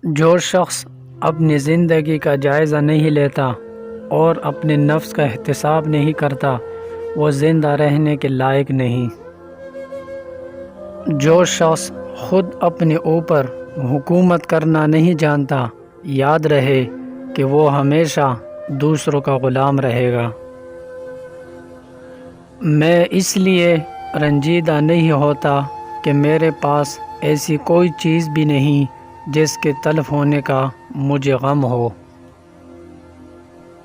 جو شخص اپنی زندگی کا جائزہ نہیں لیتا اور اپنے نفس کا احتساب نہیں کرتا وہ زندہ رہنے کے لائق نہیں۔ جو شخص خود اپنے اوپر حکومت کرنا نہیں جانتا یاد رہے کہ وہ ہمیشہ دوسروں کا غلام رہے گا۔ میں اس لیے رنجیدہ نہیں ہوتا کہ میرے پاس ایسی کوئی چیز بھی نہیں جس کے تلف ہونے کا مجھے غم ہو۔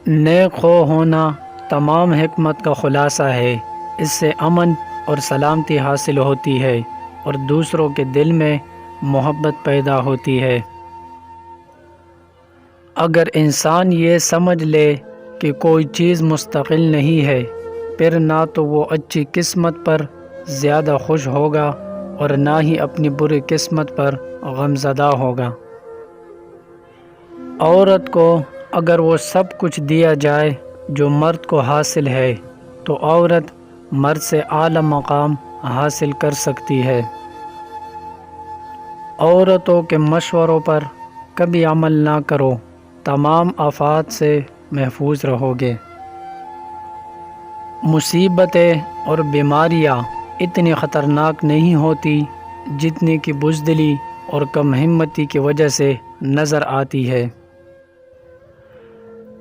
نیک خو ہونا تمام حکمت کا خلاصہ ہے۔ اس سے امن اور سلامتی حاصل ہوتی ہے اور دوسروں کے دل میں محبت پیدا ہوتی ہے۔ اگر انسان یہ سمجھ لے کہ کوئی چیز مستقل نہیں ہے پھر نہ تو وہ اچھی قسمت پر زیادہ خوش ہوگا اور نہ ہی اپنی بری قسمت پر غمزدہ ہوگا۔ عورت کو اگر وہ سب کچھ دیا جائے جو مرد کو حاصل ہے تو عورت مرد سے اعلیٰ مقام حاصل کر سکتی ہے۔ عورتوں کے مشوروں پر کبھی عمل نہ کرو، تمام آفات سے محفوظ رہو گے۔ مصیبتیں اور بیماریاں اتنی خطرناک نہیں ہوتی جتنی کہ بزدلی اور کم ہمتی کی وجہ سے نظر آتی ہے۔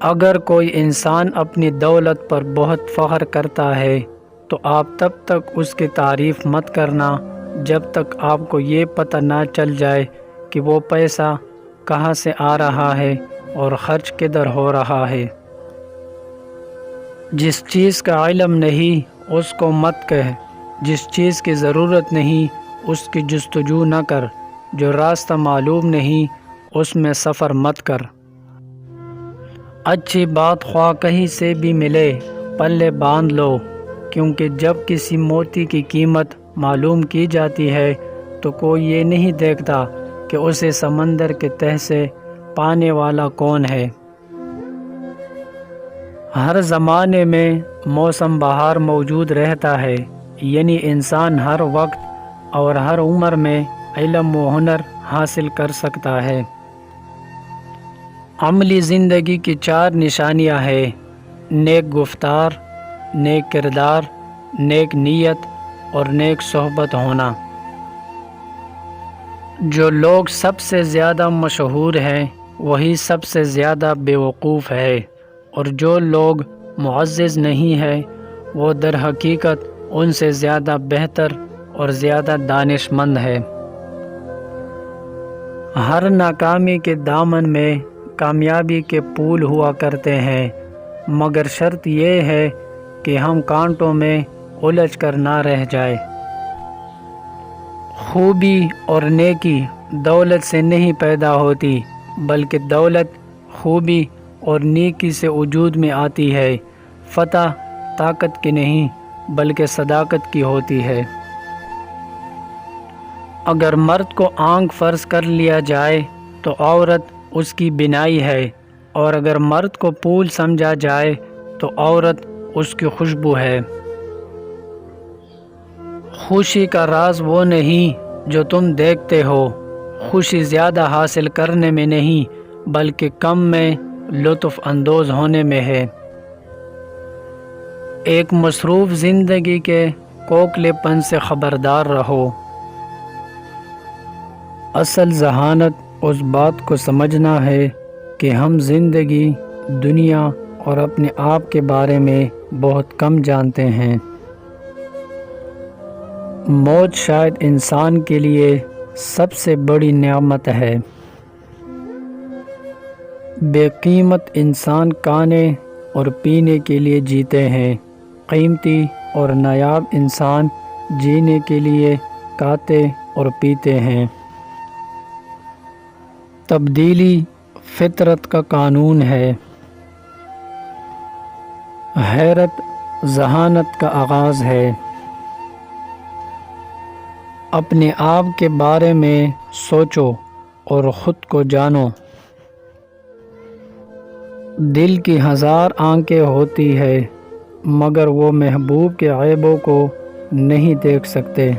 اگر کوئی انسان اپنی دولت پر بہت فخر کرتا ہے تو آپ تب تک اس کی تعریف مت کرنا جب تک آپ کو یہ پتہ نہ چل جائے کہ وہ پیسہ کہاں سے آ رہا ہے اور خرچ کدھر ہو رہا ہے۔ جس چیز کا علم نہیں اس کو مت کہہ، جس چیز کی ضرورت نہیں اس کی جستجو نہ کر، جو راستہ معلوم نہیں اس میں سفر مت کر۔ اچھی بات خواہ کہیں سے بھی ملے پلے باندھ لو، کیونکہ جب کسی موتی کی قیمت معلوم کی جاتی ہے تو کوئی یہ نہیں دیکھتا کہ اسے سمندر کے تہہ سے پانے والا کون ہے۔ ہر زمانے میں موسم بہار موجود رہتا ہے، یعنی انسان ہر وقت اور ہر عمر میں علم و ہنر حاصل کر سکتا ہے۔ عملی زندگی کی 4 نشانیاں ہیں: نیک گفتار، نیک کردار، نیک نیت اور نیک صحبت ہونا۔ جو لوگ سب سے زیادہ مشہور ہیں وہی سب سے زیادہ بیوقوف ہے، اور جو لوگ معزز نہیں ہیں وہ در حقیقت ان سے زیادہ بہتر اور زیادہ دانش مند ہے۔ ہر ناکامی کے دامن میں کامیابی کے پھول ہوا کرتے ہیں، مگر شرط یہ ہے کہ ہم کانٹوں میں الجھ کر نہ رہ جائیں۔ خوبی اور نیکی دولت سے نہیں پیدا ہوتی بلکہ دولت خوبی اور نیکی سے وجود میں آتی ہے۔ فتح طاقت کی نہیں بلکہ صداقت کی ہوتی ہے۔ اگر مرد کو آنکھ فرض کر لیا جائے تو عورت اس کی بینائی ہے، اور اگر مرد کو پھول سمجھا جائے تو عورت اس کی خوشبو ہے۔ خوشی کا راز وہ نہیں جو تم دیکھتے ہو، خوشی زیادہ حاصل کرنے میں نہیں بلکہ کم میں لطف اندوز ہونے میں ہے۔ ایک مصروف زندگی کے کوکلے پن سے خبردار رہو۔ اصل ذہانت اس بات کو سمجھنا ہے کہ ہم زندگی، دنیا اور اپنے آپ کے بارے میں بہت کم جانتے ہیں۔ موت شاید انسان کے لیے سب سے بڑی نعمت ہے۔ بے قیمت انسان کھانے اور پینے کے لیے جیتے ہیں، قیمتی اور نایاب انسان جینے کے لیے کھاتے اور پیتے ہیں۔ تبدیلی فطرت کا قانون ہے۔ حیرت ذہانت کا آغاز ہے۔ اپنے آپ کے بارے میں سوچو اور خود کو جانو۔ دل کی 1000 آنکھیں ہوتی ہے مگر وہ محبوب کے عیبوں کو نہیں دیکھ سکتے۔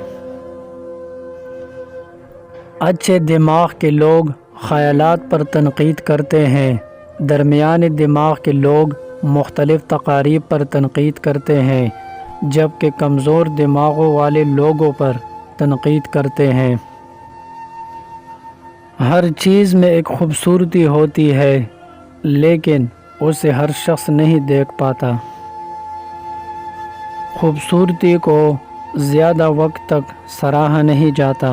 اچھے دماغ کے لوگ خیالات پر تنقید کرتے ہیں۔ درمیانے دماغ کے لوگ مختلف تقاریب پر تنقید کرتے ہیں، جبکہ کمزور دماغوں والے لوگوں پر تنقید کرتے ہیں۔ ہر چیز میں ایک خوبصورتی ہوتی ہے، لیکن اسے ہر شخص نہیں دیکھ پاتا۔ خوبصورتی کو زیادہ وقت تک سراہا نہیں جاتا۔